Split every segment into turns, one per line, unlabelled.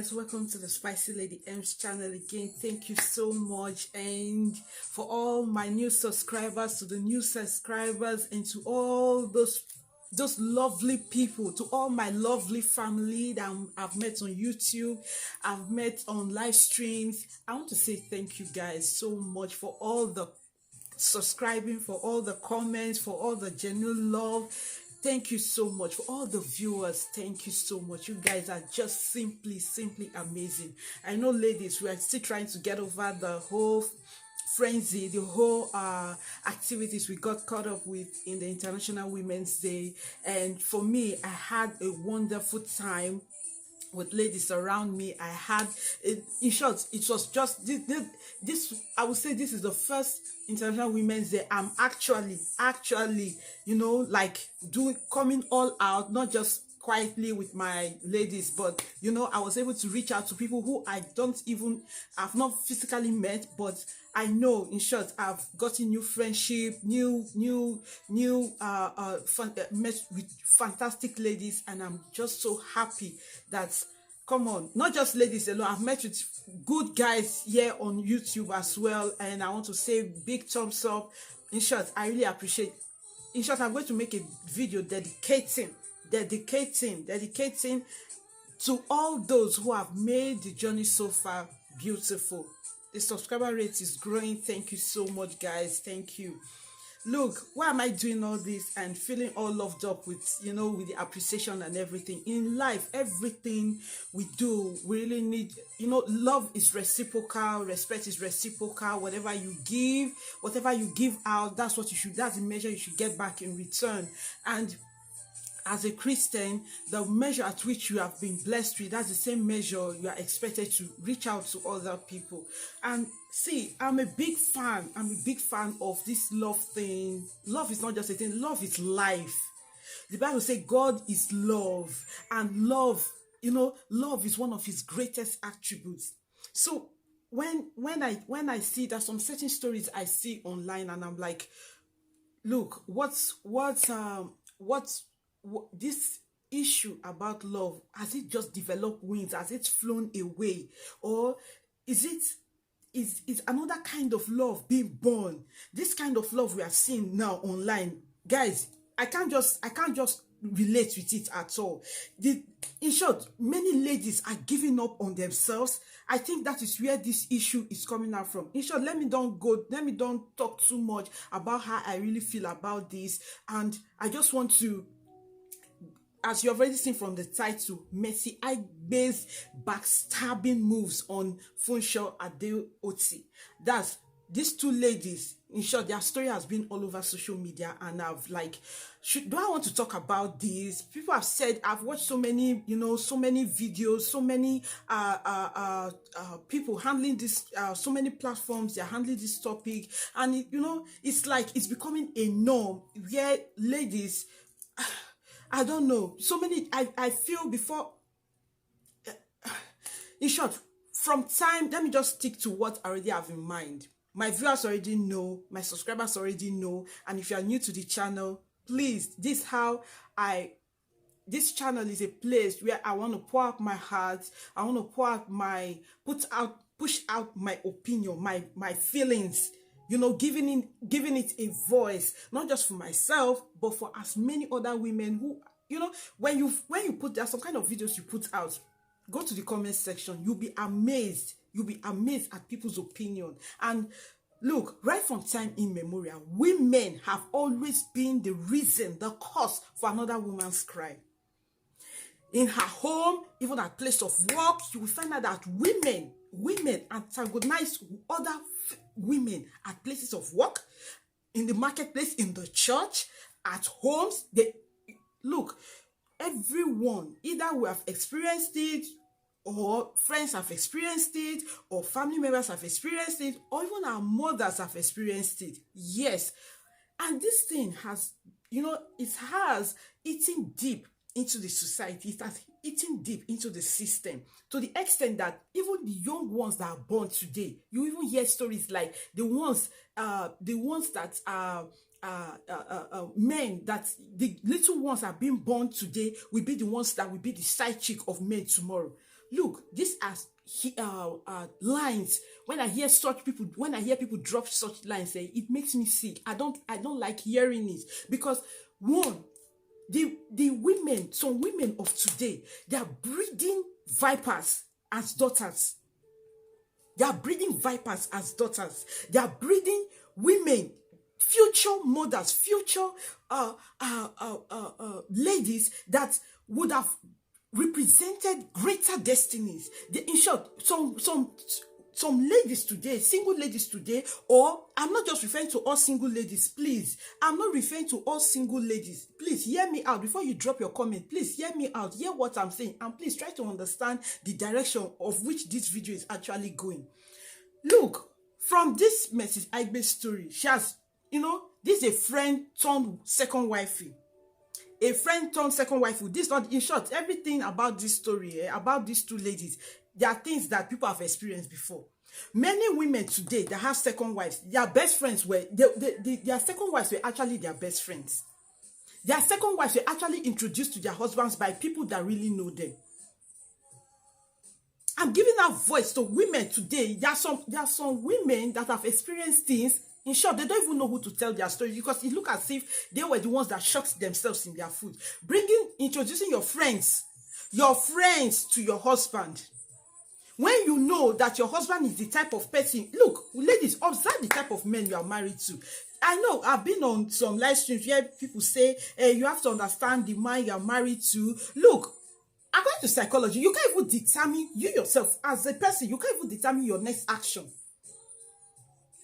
guys, welcome to the Spicy Lady M's channel again. Thank you so much, and for all my new subscribers, to the new subscribers, and to all those lovely people, to all my lovely family that I've met on YouTube, I've met on live streams. I want to say thank you guys so much for all the subscribing, for all the comments, for all the genuine love. Thank you so much. For all the viewers, thank you so much. You guys are just simply amazing. I know, ladies, we are still trying to get over the whole frenzy, the whole activities we got caught up with in the International Women's Day. And for me, I had a wonderful time with ladies around me. I had it, in short, it was just this I would say this is the first International Women's Day I'm actually like coming all out, not just quietly with my ladies, but I was able to reach out to people who I've not physically met, but I know, in short, I've gotten new friendship, met with fantastic ladies, and I'm just so happy that, come on, not just ladies alone, I've met with good guys here on YouTube as well, and I want to say big thumbs up. In short, I really appreciate. In short, I'm going to make a video dedicating to all those who have made the journey so far beautiful. The subscriber rate is growing. Thank you so much, guys. Thank you. Look, why am I doing all this and feeling all loved up with, with the appreciation and everything? In life, everything we do, we really need, love is reciprocal, respect is reciprocal. Whatever you give out, that's the measure you should get back in return. And as a Christian, the measure at which you have been blessed with, that's the same measure you are expected to reach out to other people. And see, I'm a big fan of this love thing. Love is not just a thing, love is life. The Bible says God is love, and love is one of his greatest attributes. So when I see that some certain stories I see online, and I'm like, look, what's this issue about love, has it just developed wings? Has it flown away? Or is another kind of love being born? This kind of love we are seeing now online, guys, I can't just relate with it at all. In short, many ladies are giving up on themselves. I think that is where this issue is coming out from. In short, let me don't talk too much about how I really feel about this. And I just want to, as you've already seen from the title, Mercy Aigbe's backstabbing moves on Funsho Asiwuaju. That's these two ladies. In short, their story has been all over social media, and I've like, do I want to talk about this? People have said, I've watched so many, so many videos, so many people handling this, so many platforms, they're handling this topic, and it's like it's becoming a norm where ladies, I don't know. So many, I feel before, in short, from time, let me just stick to what I already have in mind. My viewers already know, my subscribers already know, and if you are new to the channel, please, this channel is a place where I want to pour out my heart, I want to push out my opinion, my feelings, giving it a voice, not just for myself, but for as many other women who, when you put, there's some kind of videos you put out, go to the comment section, you'll be amazed at people's opinion. And look, right from time immemorial, women have always been the reason, the cause for another woman's cry. In her home, even at place of work, you will find out that women antagonize other women at places of work, in the marketplace, in the church, at homes. Look, everyone, either we have experienced it, or friends have experienced it, or family members have experienced it, or even our mothers have experienced it. Yes. And this thing has, it has eaten deep into the society. It has eaten deep into the system, to the extent that even the young ones that are born today, you even hear stories like the ones that are men, that the little ones are being born today will be the ones that will be the side chick of men tomorrow. Look, these are lines. When I hear people drop such lines, it makes me sick. I don't like hearing it, because one, the women, some women of today, they are breeding vipers as daughters. They are breeding vipers as daughters. They are breeding women, future mothers, future ladies that would have represented greater destinies. In short, some ladies today, single ladies today, or I'm not just referring to all single ladies, please. I'm not referring to all single ladies. Please hear me out before you drop your comment. Please hear me out. Hear what I'm saying. And please try to understand the direction of which this video is actually going. Look, from this message, Aigbe's story, she has, this is a friend turned second wifey. A friend turned second wifey. This not, in short, everything about this story, about these two ladies, there are things that people have experienced before. Many women today that have second wives, their best friends were, their second wives were actually their best friends. Their second wives were actually introduced to their husbands by people that really know them. I'm giving out voice to women today. There are some women that have experienced things. In short, they don't even know who to tell their story, because it looks as if they were the ones that shocked themselves in their food. Introducing your friends to your husband. When you know that your husband is the type of person, look, ladies, observe the type of men you are married to. I know I've been on some live streams where people say, you have to understand the man you are married to. Look, according to psychology, you can't even determine, you yourself as a person, you can't even determine your next action.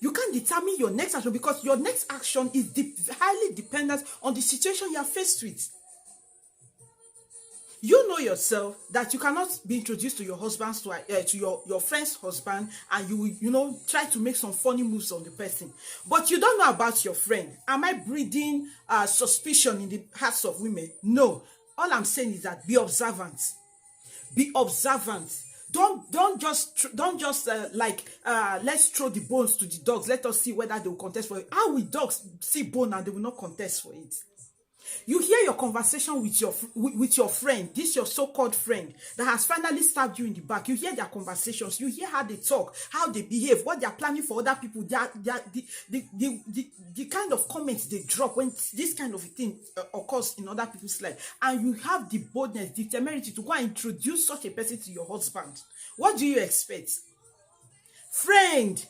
You can't determine your next action, because your next action is highly dependent on the situation you are faced with. You know yourself that you cannot be introduced to your husband's to your friend's husband, and you try to make some funny moves on the person, but you don't know about your friend. Am I breeding suspicion in the hearts of women? No. All I'm saying is that be observant. Be observant. Don't just let's throw the bones to the dogs. Let us see whether they will contest for it. How will dogs see bone and they will not contest for it? You hear your conversation with your friend, this your so-called friend that has finally stabbed you in the back. You hear their conversations. You hear how they talk, how they behave, what they are planning for other people. The kind of comments they drop when this kind of thing occurs in other people's life. And you have the boldness, the temerity to go and introduce such a person to your husband. What do you expect? Friend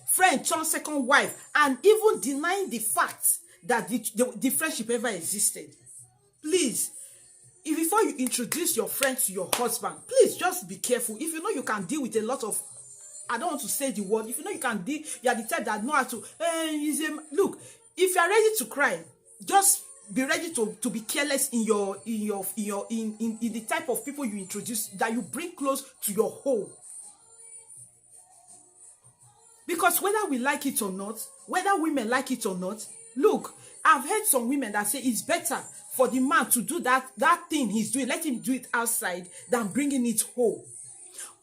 turned second wife, and even denying the fact that the friendship ever existed. Please, before you introduce your friend to your husband, please just be careful. If you know you can deal with a lot of, I don't want to say the word, if you know you can deal, you are the type that know how to, look, if you are ready to cry, just be ready to be careless in the type of people you introduce, that you bring close to your home. Because whether we like it or not, whether women like it or not, look, I've heard some women that say it's better for the man to do that thing he's doing, let him do it outside, than bringing it home.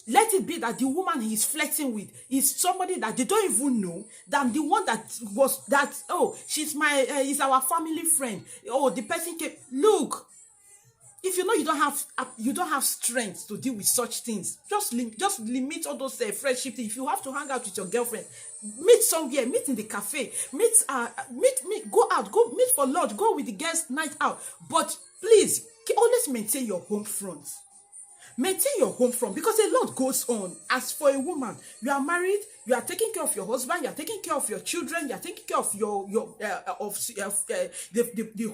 Let it be that the woman he's flirting with is somebody that they don't even know, than the one she's is our family friend. Oh, the person came. Look, if you know you don't have strength to deal with such things, just limit all those friendship things. If you have to hang out with your girlfriend, meet somewhere, meet in the cafe, go out, go meet for lunch, go with the guests night out. But please, always maintain your home front. Maintain your home front, because a lot goes on. As for a woman, you are married, you are taking care of your husband, you are taking care of your children, you are taking care of the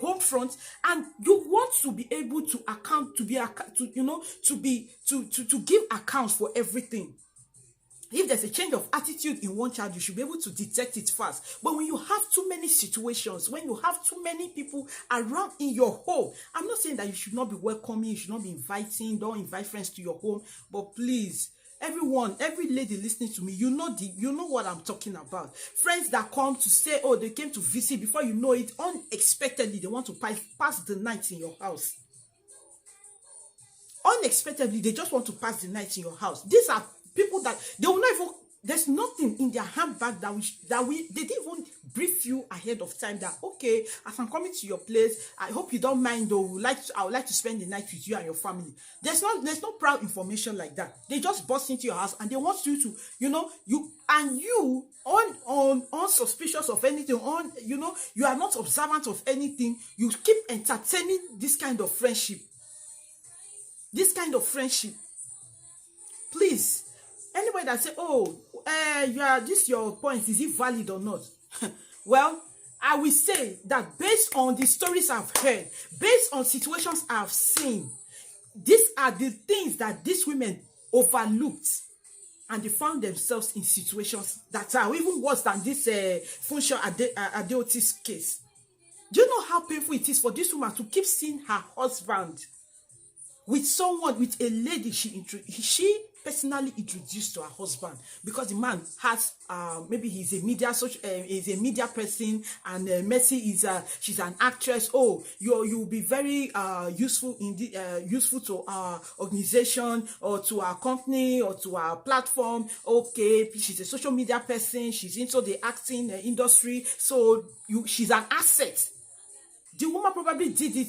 home front, and you want to be able to give accounts for everything. If there's a change of attitude in one child, you should be able to detect it fast. But when you have too many situations, when you have too many people around in your home, I'm not saying that you should not be welcoming, you should not be inviting, don't invite friends to your home. But please, everyone, every lady listening to me, you know what I'm talking about. Friends that come to say, oh, they came to visit, before you know it, unexpectedly, they want to pass the night in your house. Unexpectedly, they just want to pass the night in your house. These are people that they will not even There's nothing in their handbag they didn't even brief you ahead of time that, okay, as I'm coming to your place, I hope you don't mind, though, I would like to spend the night with you and your family. There's no proud information like that. They just burst into your house and they want you to, you unsuspicious of anything, you are not observant of anything. You keep entertaining this kind of friendship. Please, anybody that say, oh, your point, is it valid or not? Well, I will say that based on the stories I've heard, based on situations I've seen, these are the things that these women overlooked, and they found themselves in situations that are even worse than this Funsho Asiwuaju's case. Do you know how painful it is for this woman to keep seeing her husband with a lady she personally introduced to her husband, because the man has maybe he's a media person, and Mercy she's an actress. Oh, you'll be very useful to our organization or to our company or to our platform. Okay, she's a social media person, she's into the acting industry, so she's an asset. The woman probably did it,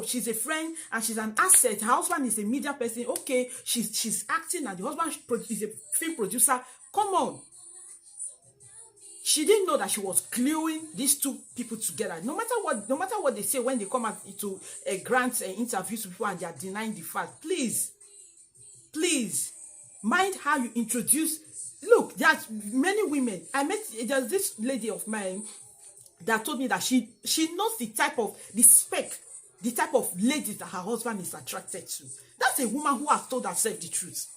she's a friend and she's an asset. Her husband is a media person. Okay, she's acting and the husband is a film producer. Come on. She didn't know that she was gluing these two people together. No matter what they say when they come out to grant interviews to people and they are denying the fact. Please, mind how you introduce. Look, there's many women. There's this lady of mine that told me that she knows the type of ladies that her husband is attracted to. That's a woman who has told herself the truth.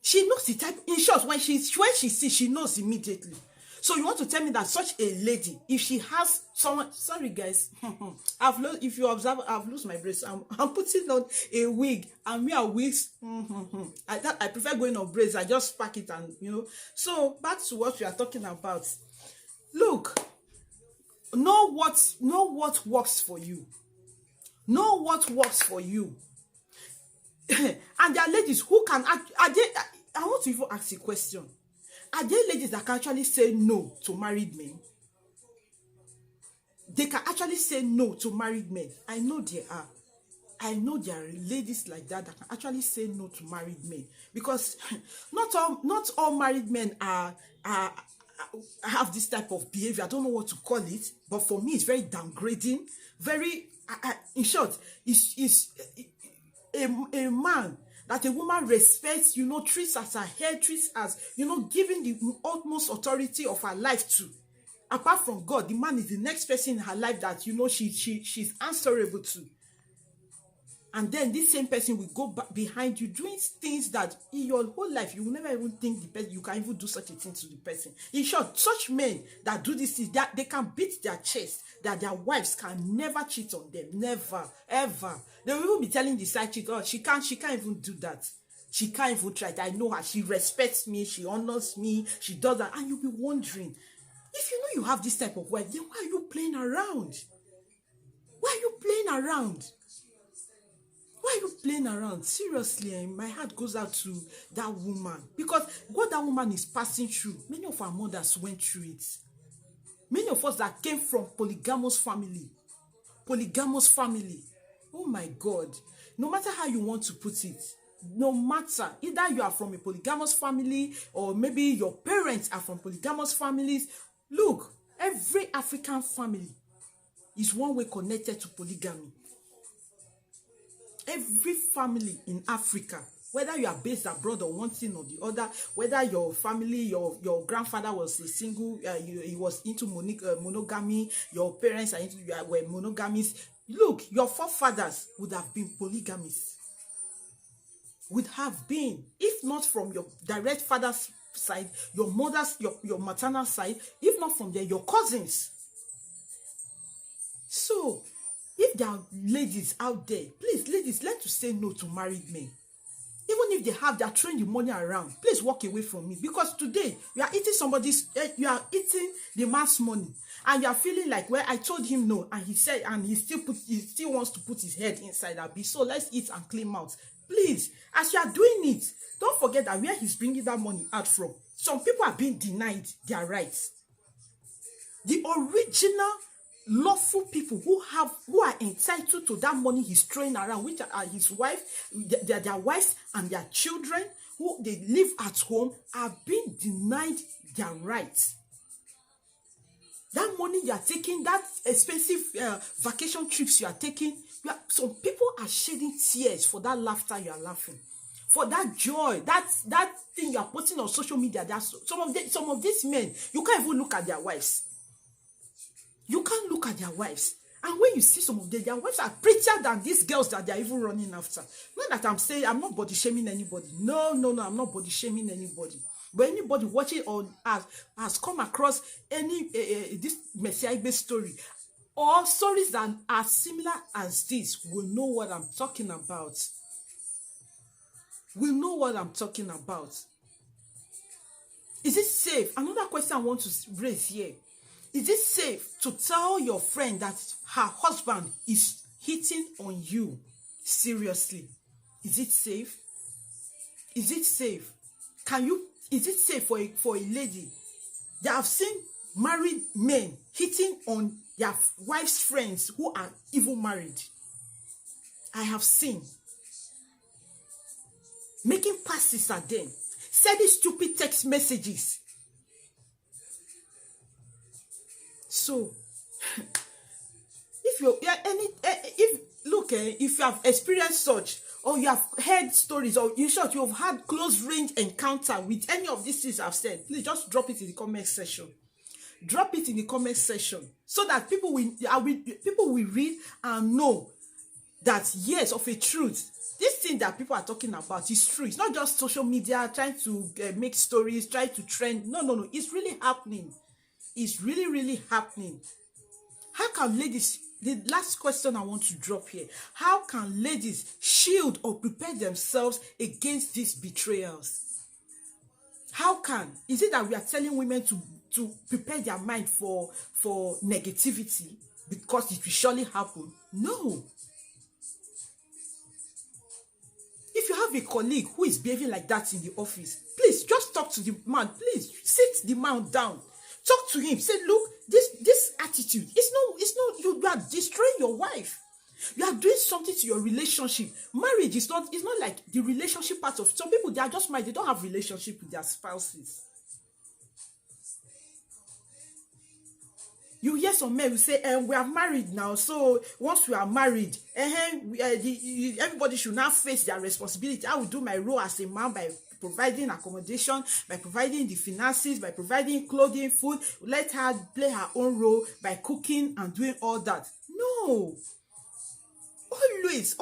She knows the type. In short, when she sees, she knows immediately. So you want to tell me that such a lady, if she has someone, sorry guys, if you observe, I've lost my braids. I'm putting on a wig, and we are wigs. I prefer going on braids. I just pack it and So back to what we are talking about. Look, know what works for you. Know what works for you. And there are ladies who can act. I want to even ask a question. Are there ladies that can actually say no to married men? They can actually say no to married men. I know there are. I know there are ladies like that can actually say no to married men, because not all married men have this type of behavior. I don't know what to call it, but for me it's very downgrading. Very in short, is a man that a woman respects, treats as her head, treats as giving the utmost authority of her life to. Apart from God, the man is the next person in her life that she's answerable to. And then this same person will go back behind you doing things that in your whole life you will never even think you can even do such a thing to the person. In short, such men that do this is that they can beat their chest that their wives can never cheat on them. Never, ever. They will even be telling the side chick, oh, she can't even do that. She can't even try it. I know her. She respects me. She honors me. She does that. And you'll be wondering, if you know you have this type of wife, then why are you playing around? Why are you playing around? Why are you playing around? Seriously, my heart goes out to that woman. Because what that woman is passing through, many of our mothers went through it. Many of us that came from polygamous family. Oh my God. No matter how you want to put it, no matter, either you are from a polygamous family or maybe your parents are from polygamous families. Look, every African family is one way connected to polygamy. Every family in Africa, whether you are based abroad or one thing or the other, whether your family, your grandfather was a single, he was into monogamy, your parents were monogamists. Look, your forefathers would have been polygamists. Would have been, if not from your direct father's side, your mother's, your maternal side, if not from there, your cousins. So, if there are ladies out there, please, ladies, learn to say no to married men. Even if they're throwing the money around, please walk away from me. Because today, you are eating the man's money. And you are feeling like, well, I told him no. And he said, and he still wants to put his head inside that beast. So let's eat and clean mouth. Please, as you are doing it, don't forget that where he's bringing that money out from, some people are being denied their rights. The original lawful people who are entitled to that money he's throwing around, which are his wife, their wives and their children, who they live at home, are being denied their rights. That money you are taking, that expensive vacation trips you are taking, some people are shedding tears for that laughter you are laughing, for that joy, that thing you are putting on social media. Some of these men, you can't even look at their wives. You can't look at their wives. And when you see some of them, their wives are prettier than these girls that they are even running after. Not that I'm saying, I'm not body shaming anybody. No, I'm not body shaming anybody. But anybody watching or has come across any this Mercy Aigbe story, or stories that are similar as this, will know what I'm talking about. Will know what I'm talking about. Is it safe? Another question I want to raise here. Is it safe to tell your friend that her husband is hitting on you? Seriously. Is it safe? Is it safe? Is it safe for a lady? They have seen married men hitting on their wives' friends who are even married. I have seen. Making passes at them. Sending stupid text messages. So, if you have experienced such, or you have heard stories, or you have had close range encounter with any of these things I've said, please just drop it in the comment section. Drop it in the comment section so that people will read and know that yes, of a truth, this thing that people are talking about is true. It's not just social media trying to make stories, trying to trend. No. It's really happening. It's really, really happening. How can ladies, the last question I want to drop here, how can ladies shield or prepare themselves against these betrayals? How can? Is it that we are telling women to prepare their mind for negativity because it will surely happen? No. If you have a colleague who is behaving like that in the office, please just talk to the man. Please sit the man down. Talk to him. Say, look, this attitude, it's not you are destroying your wife. You are doing something to your relationship. Marriage is not, it's not like the relationship part of some people. They are just married. They don't have relationship with their spouses. You hear some men who say, we are married now, so once we are married, everybody should now face their responsibility. I will do my role as a man by providing accommodation, by providing the finances, by providing clothing, food. Let her play her own role by cooking and doing all that. No. Always,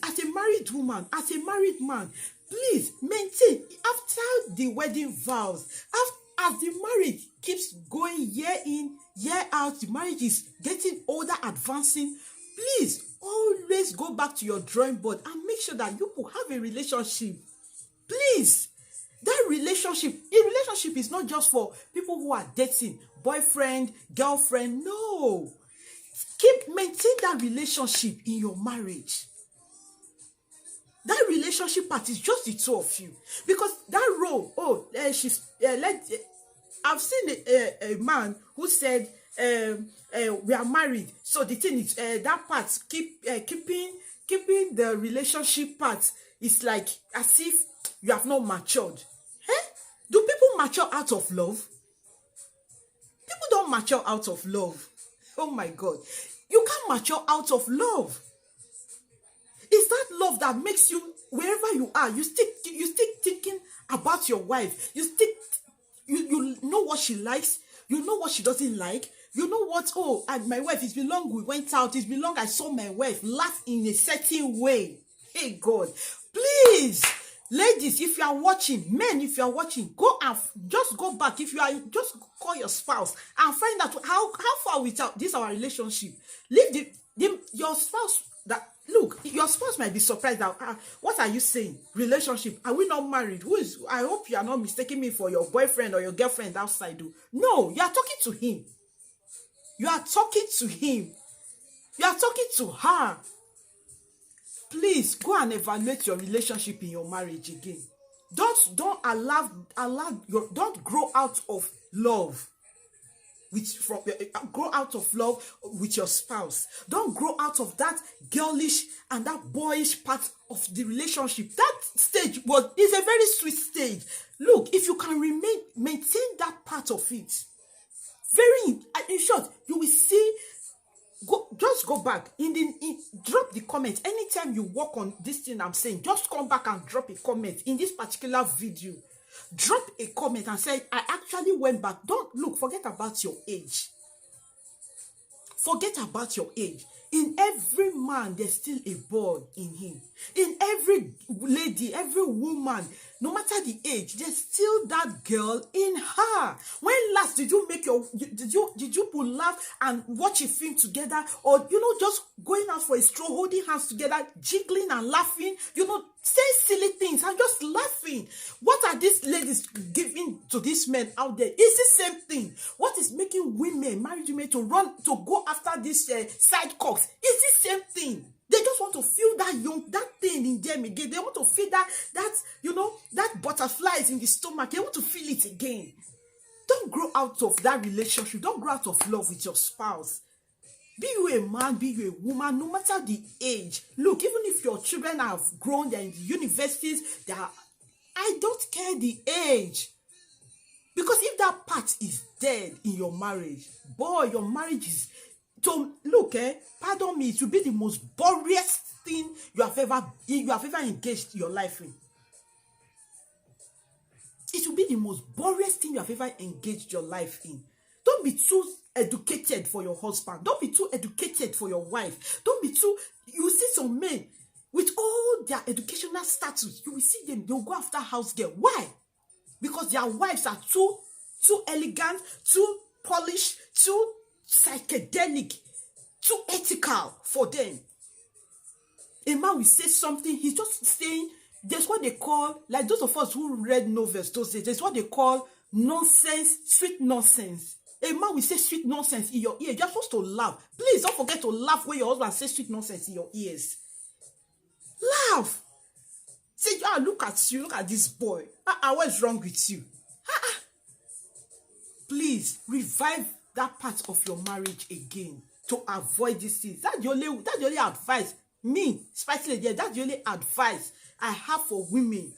as a married woman, as a married man, please maintain, after the wedding vows, as the marriage keeps going year in, year out, the marriage is getting older, advancing, please always go back to your drawing board and make sure that you will have a relationship. Please, that relationship, a relationship is not just for people who are dating, boyfriend, girlfriend. No. Maintain that relationship in your marriage. That relationship part is just the two of you. Because that role, I've seen a man who said, we are married. So the thing is, that part, keeping the relationship part is like as if you have not matured. Do people mature out of love? People don't mature out of love. Oh my God. You can't mature out of love. It's that love that makes you, wherever you are, you still thinking about your wife. You know what she likes. You know what she doesn't like. You know what, my wife, it's been long we went out. It's been long I saw my wife laugh in a certain way. Hey God, please, ladies, if you are watching, men, if you are watching, just go back. If you are, just call your spouse and find out how far without this our relationship. Leave your spouse. Look, your spouse might be surprised that what are you saying? Relationship? Are we not married? I hope you are not mistaking me for your boyfriend or your girlfriend outside. No, you are talking to him. You are talking to him. You are talking to her. Please go and evaluate your relationship in your marriage again. Don't allow don't grow out of love grow out of love with your spouse. Don't grow out of that girlish and that boyish part of the relationship. That stage is a very sweet stage. Look, if you can maintain that part of it, in short, you will see. Just go back drop the comment anytime you work on this thing I'm saying. Just come back and drop a comment in this particular video. Drop a comment and say, I actually went back. Don't look, forget about your age. Forget about your age. In every man, there's still a boy in him. In every lady, every woman, no matter the age, there's still that girl in her. When last did you did you pull laugh and watch a film together, or just going out for a stroll, holding hands together, jiggling and laughing, saying silly things and just laughing? What are these ladies giving to these men out there? It's the same thing. What is making married women to go after this side cocks? It's the same thing. They just want to feel that thing in them again. They want to feel that butterflies in the stomach. They want to feel it again. Don't grow out of that relationship. Don't grow out of love with your spouse. Be you a man, be you a woman, no matter the age. Look, even if your children have grown, they're in the universities, I don't care the age. Because if that part is dead in your marriage, boy, your marriage is... So look, pardon me, it will be the most boringest thing you have ever engaged your life in. It will be the most boringest thing you have ever engaged your life in. Don't be too educated for your husband. Don't be too educated for your wife. Don't be too... You see some men with all their educational status, you will see them, they'll go after house girl. Why? Because their wives are too elegant, too polished, too psychedelic, too ethical for them. A man will say something, he's just saying, there's what they call, like those of us who read novels those days, there's what they call nonsense, sweet nonsense. A man will say sweet nonsense in your ear. You're supposed to laugh. Please don't forget to laugh when your husband says sweet nonsense in your ears. Laugh. Say, look at you, look at this boy. What's wrong with you? Please revive that part of your marriage again to avoid these things. That's the only advice. Me, spicyladym, that's the only advice I have for women.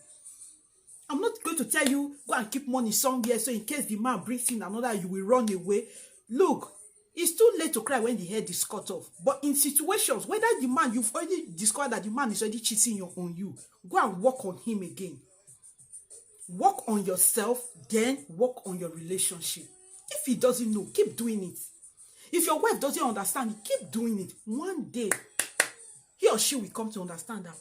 I'm not going to tell you, go and keep money somewhere, so in case the man brings in another, you will run away. Look, it's too late to cry when the head is cut off. But in situations, whether the man, you've already discovered that the man is already cheating on you, go and work on him again. Work on yourself, then work on your relationship. If he doesn't know, keep doing it. If your wife doesn't understand, keep doing it. One day, he or she will come to understand that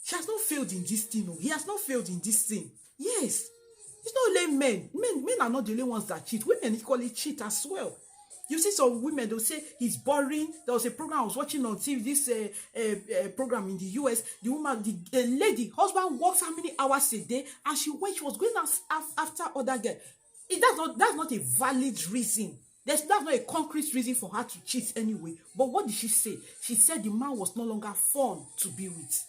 she has not failed in this thing. No, he has not failed in this thing. Yes, it's not only men. Men are not the only ones that cheat. Women equally cheat as well. You see some women, they'll say he's boring. There was a program I was watching on TV, this program in the US. The woman, the lady, husband works how many hours a day, and she was going after other girls. That's not a valid reason. That's not a concrete reason for her to cheat anyway. But what did she say? She said the man was no longer fun to be with.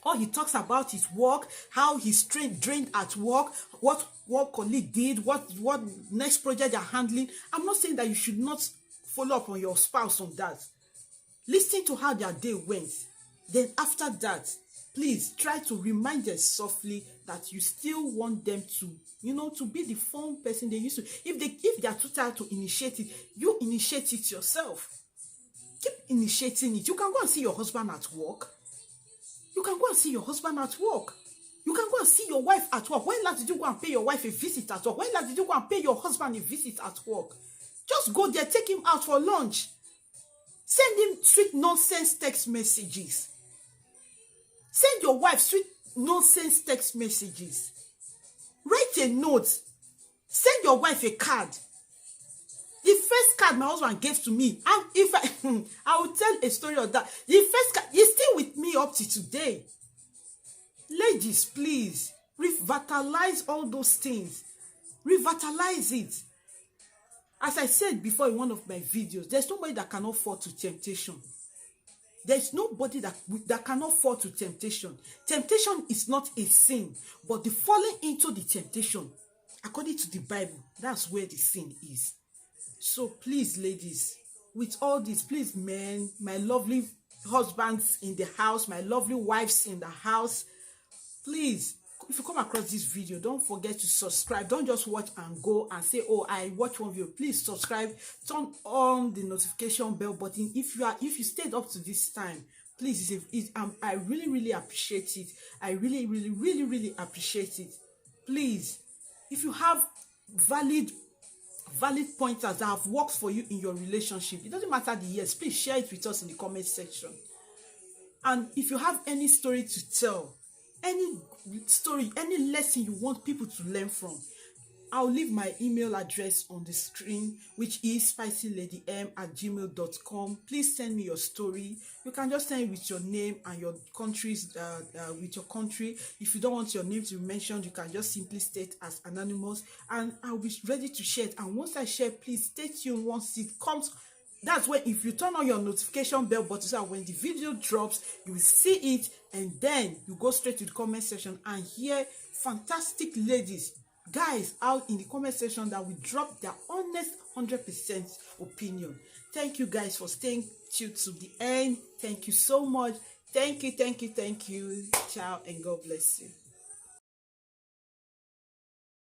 All he talks about is work, how he's drained at work, what colleague did, what next project you're handling. I'm not saying that you should not follow up on your spouse on that. Listen to how their day went. Then after that, please try to remind them softly that you still want them to, to be the fun person they used to. If they are too tired to initiate it, you initiate it yourself. Keep initiating it. You can go and see your husband at work. You can go and see your husband at work. You can go and see your wife at work. When last did you go and pay your wife a visit at work? When last did you go and pay your husband a visit at work? Just go there, take him out for lunch. Send him sweet nonsense text messages. Send your wife sweet nonsense text messages. Write a note. Send your wife a card. The first card my husband gave to me, and if I will tell a story of that. The first card is still with me up to today. Ladies, please revitalize all those things. Revitalize it. As I said before in one of my videos, there's nobody that cannot fall to temptation. There's nobody that cannot fall to temptation. Temptation is not a sin, but the falling into the temptation, according to the Bible, that's where the sin is. So please, ladies, with all this, please, men, my lovely husbands in the house, my lovely wives in the house, please, if you come across this video, don't forget to subscribe. Don't just watch and go and say, oh, I watch one video. Please subscribe, turn on the notification bell button. If you stayed up to this time, please, I really appreciate it. I really appreciate it. Please, if you have valid pointers that have worked for you in your relationship, it doesn't matter the years, please share it with us in the comment section. And if you have any story to tell, any story, any lesson you want people to learn from, I'll leave my email address on the screen, which is spicyladym@gmail.com. Please send me your story. You can just send it with your name and your country's with your country. If you don't want your name to be mentioned, you can just simply state as anonymous, and I'll be ready to share it. And once I share, please stay tuned. Once it comes, that's when, if you turn on your notification bell button, so when the video drops, you will see it, and then you go straight to the comment section and hear fantastic ladies, guys out in the comment section that will drop their honest 100% opinion. Thank you guys for staying tuned to the end. Thank you so much. Thank you. Ciao, and God bless you.